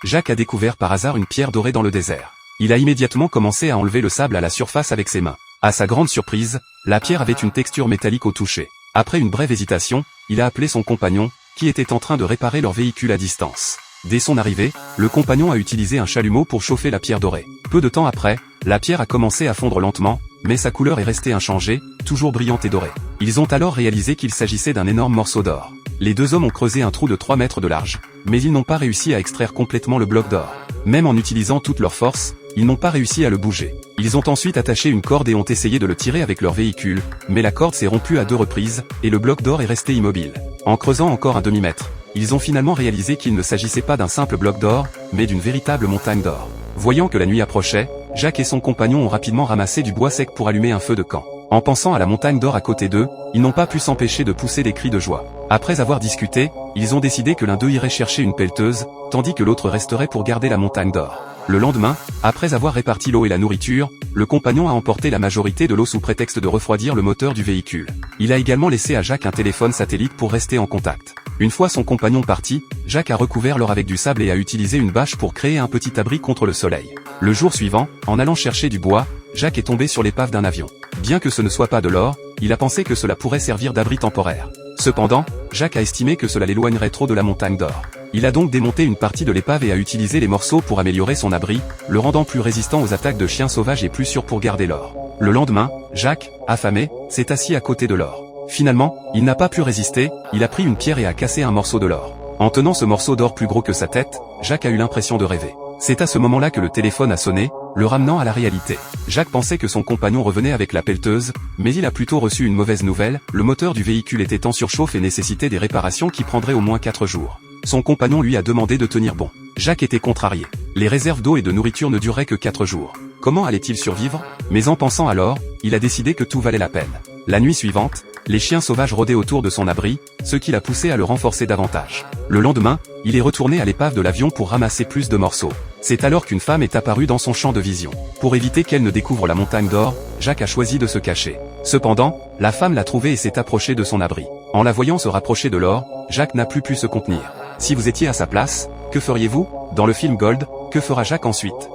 Jacques a découvert par hasard une pierre dorée dans le désert. Il a immédiatement commencé à enlever le sable à la surface avec ses mains. À sa grande surprise, la pierre avait une texture métallique au toucher. Après une brève hésitation, il a appelé son compagnon, qui était en train de réparer leur véhicule à distance. Dès son arrivée, le compagnon a utilisé un chalumeau pour chauffer la pierre dorée. Peu de temps après, la pierre a commencé à fondre lentement, mais sa couleur est restée inchangée, toujours brillante et dorée. Ils ont alors réalisé qu'il s'agissait d'un énorme morceau d'or. Les deux hommes ont creusé un trou de 3 mètres de large, mais ils n'ont pas réussi à extraire complètement le bloc d'or. Même en utilisant toute leur force, ils n'ont pas réussi à le bouger. Ils ont ensuite attaché une corde et ont essayé de le tirer avec leur véhicule, mais la corde s'est rompue à 2 reprises, et le bloc d'or est resté immobile. En creusant encore un demi-mètre, ils ont finalement réalisé qu'il ne s'agissait pas d'un simple bloc d'or, mais d'une véritable montagne d'or. Voyant que la nuit approchait, Jacques et son compagnon ont rapidement ramassé du bois sec pour allumer un feu de camp. En pensant à la montagne d'or à côté d'eux, ils n'ont pas pu s'empêcher de pousser des cris de joie. Après avoir discuté, ils ont décidé que l'un d'eux irait chercher une pelleteuse, tandis que l'autre resterait pour garder la montagne d'or. Le lendemain, après avoir réparti l'eau et la nourriture, le compagnon a emporté la majorité de l'eau sous prétexte de refroidir le moteur du véhicule. Il a également laissé à Jacques un téléphone satellite pour rester en contact. Une fois son compagnon parti, Jacques a recouvert l'or avec du sable et a utilisé une bâche pour créer un petit abri contre le soleil. Le jour suivant, en allant chercher du bois, Jacques est tombé sur l'épave d'un avion. Bien que ce ne soit pas de l'or, il a pensé que cela pourrait servir d'abri temporaire. Cependant, Jacques a estimé que cela l'éloignerait trop de la montagne d'or. Il a donc démonté une partie de l'épave et a utilisé les morceaux pour améliorer son abri, le rendant plus résistant aux attaques de chiens sauvages et plus sûr pour garder l'or. Le lendemain, Jacques, affamé, s'est assis à côté de l'or. Finalement, il n'a pas pu résister, il a pris une pierre et a cassé un morceau de l'or. En tenant ce morceau d'or plus gros que sa tête, Jacques a eu l'impression de rêver. C'est à ce moment-là que le téléphone a sonné, le ramenant à la réalité. Jacques pensait que son compagnon revenait avec la pelleteuse, mais il a plutôt reçu une mauvaise nouvelle, le moteur du véhicule était en surchauffe et nécessitait des réparations qui prendraient au moins 4 jours. Son compagnon lui a demandé de tenir bon. Jacques était contrarié. Les réserves d'eau et de nourriture ne dureraient que 4 jours. Comment allait-il survivre? Mais en pensant alors, il a décidé que tout valait la peine. La nuit suivante, les chiens sauvages rôdaient autour de son abri, ce qui l'a poussé à le renforcer davantage. Le lendemain, il est retourné à l'épave de l'avion pour ramasser plus de morceaux. C'est alors qu'une femme est apparue dans son champ de vision. Pour éviter qu'elle ne découvre la montagne d'or, Jacques a choisi de se cacher. Cependant, la femme l'a trouvé et s'est approchée de son abri. En la voyant se rapprocher de l'or, Jacques n'a plus pu se contenir. Si vous étiez à sa place, que feriez-vous? Dans le film Gold, que fera Jacques ensuite?